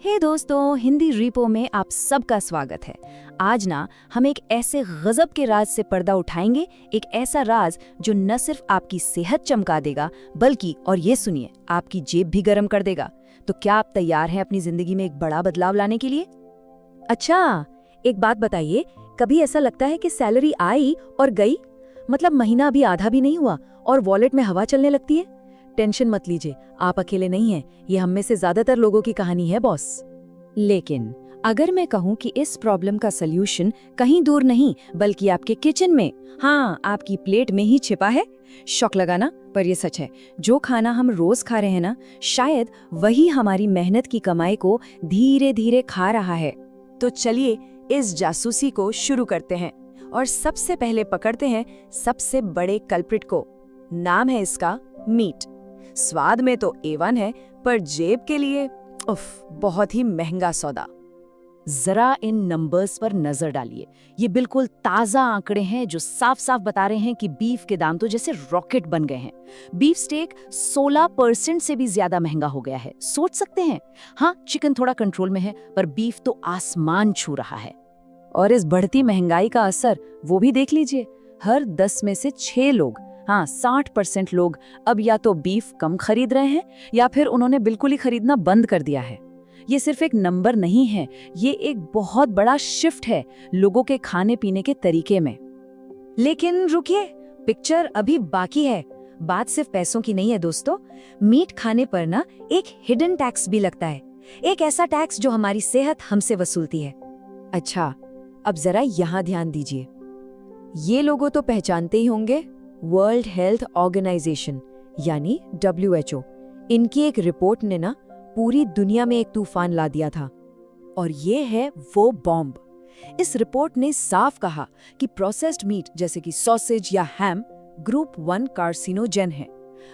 हे दोस्तों, हिंदी रीपो में आप सबका स्वागत है। आज ना हम एक ऐसे गजब के राज से पर्दा उठाएंगे, एक ऐसा राज जो न सिर्फ आपकी सेहत चमका देगा बल्कि, और ये सुनिए, आपकी जेब भी गर्म कर देगा। तो क्या आप तैयार हैं अपनी जिंदगी में एक बड़ा बदलाव लाने के लिए? अच्छा, एक बात बताइए, कभी ऐसा लगता है कि सैलरी आई और गई, मतलब महीना अभी आधा भी नहीं हुआ और वॉलेट में हवा चलने लगती है? टेंशन मत लीजिए, आप अकेले नहीं हैं, ये हम में से ज्यादातर लोगों की कहानी है बॉस। लेकिन अगर मैं कहूँ कि इस प्रॉब्लम का सल्यूशन कहीं दूर नहीं बल्कि आपके किचन में, हाँ, आपकी प्लेट में ही छिपा है। शौक लगाना, पर ये सच है। जो खाना हम रोज खा रहे हैं ना, शायद वही हमारी मेहनत की कमाई को धीरे धीरे खा रहा है। तो चलिए इस जासूसी को शुरू करते हैं और सबसे पहले पकड़ते हैं सबसे बड़े कल्प्रिट को। नाम है इसका मीट। स्वाद में तो A1 है, पर जेब के लिए बहुत ही महंगा सौदा। जरा इन नंबर्स पर नजर डालिए। ये बिल्कुल ताजा आंकड़े हैं जो साफ साफ बता रहे हैं कि बीफ के दाम तो जैसे रॉकेट बन गए हैं। बीफ स्टेक 16% से भी ज्यादा महंगा हो गया है। सोच सकते हैं। हाँ, चिकन थोड़ा कंट्रोल में है, पर बीफ तो आसमान छू रहा है। और इस बढ़ती महंगाई का असर वो भी देख लीजिए। हर 10 में से 6 लोग, हाँ 60% लोग अब या तो बीफ कम खरीद रहे हैं या फिर उन्होंने बिल्कुल ही खरीदना बंद कर दिया है। ये सिर्फ एक नंबर नहीं है, ये एक बहुत बड़ा शिफ्ट है लोगों के खाने पीने के तरीके में। लेकिन रुकिए, पिक्चर अभी बाकी है। बात सिर्फ पैसों की नहीं है दोस्तों। मीट खाने पर ना एक हिडन टैक्स भी लगता है, एक ऐसा टैक्स जो हमारी सेहत हमसे वसूलती है। अच्छा, अब जरा यहाँ ध्यान दीजिए। ये लोगों तो पहचानते ही होंगे, वर्ल्ड हेल्थ ऑर्गेनाइजेशन यानी WHO। इनकी एक रिपोर्ट ने ना पूरी दुनिया में एक तूफान ला दिया था, और ये है वो बॉम्ब। इस रिपोर्ट ने साफ कहा कि प्रोसेस्ड मीट जैसे कि सॉसेज या हैम ग्रुप 1 कार्सिनोजेन है।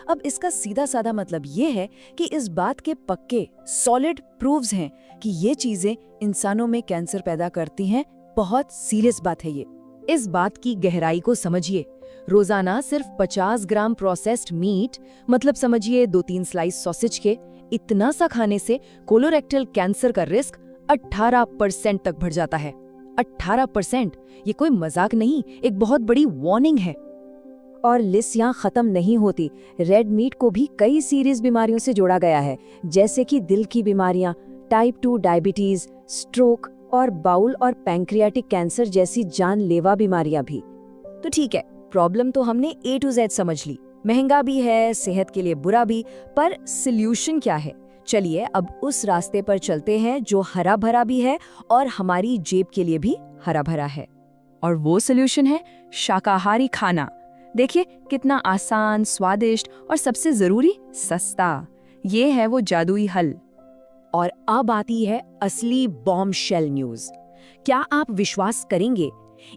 अब इसका सीधा साधा मतलब ये है कि इस बात के पक्के सॉलिड प्रूव्स हैं कि ये चीजें इंसानों में कैंसर पैदा करती हैं। बहुत सीरियस बात है ये। इस बात की गहराई को समझिए। रोजाना सिर्फ 50 ग्राम प्रोसेस्ड मीट, मतलब समझिए 2-3 स्लाइस सॉसेज के, इतना सा खाने से कोलोरेक्टल कैंसर का रिस्क 18% तक बढ़ जाता है। 18%! ये कोई मजाक नहीं, एक बहुत बड़ी वार्निंग है। और लिस्ट यहाँ खत्म नहीं होती। रेड मीट को भी कई सीरियस बीमारियों से जोड़ा गया है, जैसे कि दिल की बीमारियां, टाइप 2 डायबिटीज, स्ट्रोक और बाउल और पैंक्रियाटिक कैंसर जैसी जानलेवा बीमारियां भी। तो ठीक है, प्रॉब्लम तो हमने A to Z समझ ली। महंगा भी है, सेहत के लिए बुरा भी, पर सॉल्यूशन क्या है? चलिए अब उस रास्ते पर चलते हैं जो हरा भरा भी है और हमारी जेब के लिए भी हरा भरा है। और वो सॉल्यूशन है शाकाहारी खाना। देखिए कितना आसान, स्वादिष्ट और सबसे जरूरी सस्ता। ये है वो जादुई हल। और अब आती है असली बॉम्बशेल न्यूज। क्या आप विश्वास करेंगे,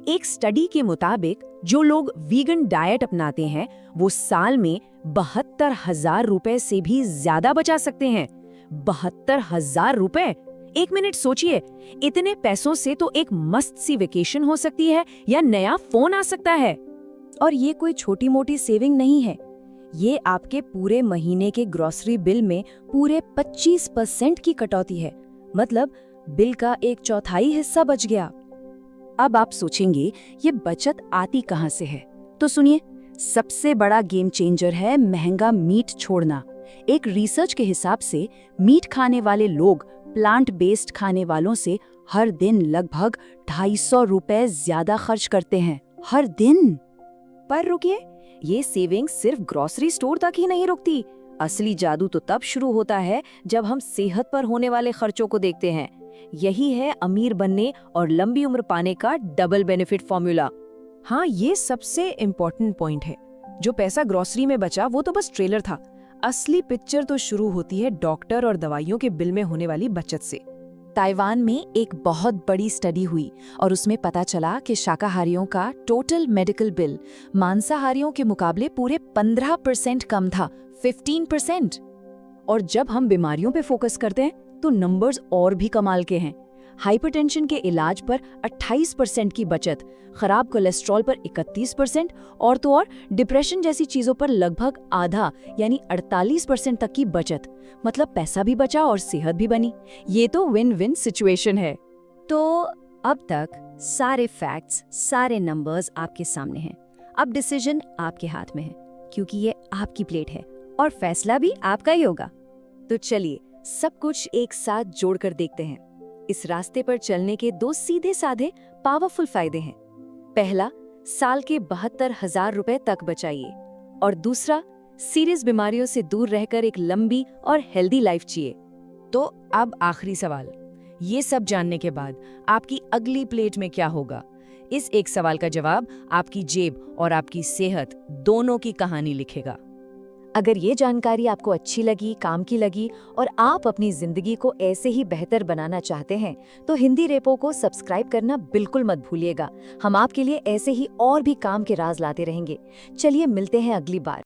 एक स्टडी के मुताबिक जो लोग वीगन डाइट अपनाते हैं वो साल में 72,000 रुपए से भी ज्यादा बचा सकते हैं। 72,000 रुपए! एक मिनट सोचिए, इतने पैसों से तो एक मस्त सी वेकेशन हो सकती है या नया फोन आ सकता है। और ये कोई छोटी मोटी सेविंग नहीं है, ये आपके पूरे महीने के ग्रोसरी बिल में पूरे 25% की कटौती है। मतलब बिल का 1/4 हिस्सा बच गया। अब आप सोचेंगे ये बचत आती कहां से है? तो सुनिए, सबसे बड़ा गेम चेंजर है महंगा मीट छोड़ना। एक रिसर्च के हिसाब से मीट खाने वाले लोग प्लांट बेस्ड खाने वालों से हर दिन लगभग 250 रुपए ज्यादा खर्च करते हैं, हर दिन। पर रुकिए, ये सेविंग सिर्फ ग्रोसरी स्टोर तक ही नहीं रुकती। असली जादू तो तब शुरू होता है जब हम सेहत पर होने वाले खर्चों को देखते हैं। यही है अमीर बनने और लंबी उम्र पाने का डबल बेनिफिट फॉर्मूला। हाँ, ये सबसे इम्पोर्टेंट पॉइंट है। जो पैसा ग्रोसरी में बचा वो तो बस ट्रेलर था। असली पिक्चर तो शुरू होती है डॉक्टर और दवाइयों के बिल में होने वाली बचत से। ताइवान में एक बहुत बड़ी स्टडी हुई और उसमें पता चला कि शाकाहारियों का टोटल मेडिकल बिल मांसाहारियों के मुकाबले पूरे 15% कम था, 15%। और जब हम बीमारियों पे फोकस करते हैं तो नंबर्स और भी कमाल के हैं। हाइपरटेंशन के इलाज पर 28% की बचत, खराब कोलेस्ट्रॉल पर 31% और तो और डिप्रेशन जैसी चीजों पर लगभग आधा यानी 48% तक की बचत। मतलब पैसा भी बचा और सेहत भी बनी। ये तो विन विन सिचुएशन है। तो अब तक सारे फैक्ट्स, सारे नंबर्स आपके सामने हैं। अब डिसीजन आपके हाथ में है, क्योंकि ये आपकी प्लेट है और फैसला भी आपका ही होगा। तो चलिए सब कुछ एक साथ जोड़कर देखते हैं। इस रास्ते पर चलने के 2 सीधे साधे पावरफुल फायदे हैं। पहला, साल के 72,000 रुपए तक बचाइए, और दूसरा, सीरियस बीमारियों से दूर रहकर एक लंबी और हेल्दी लाइफ जिए। तो अब आखिरी सवाल, ये सब जानने के बाद आपकी अगली प्लेट में क्या होगा? इस एक सवाल का जवाब आपकी जेब और आपकी सेहत दोनों की कहानी लिखेगा। अगर ये जानकारी आपको अच्छी लगी, काम की लगी और आप अपनी जिंदगी को ऐसे ही बेहतर बनाना चाहते हैं, तो हिंदी रेपो को सब्सक्राइब करना बिल्कुल मत भूलिएगा। हम आपके लिए ऐसे ही और भी काम के राज लाते रहेंगे। चलिए मिलते हैं अगली बार।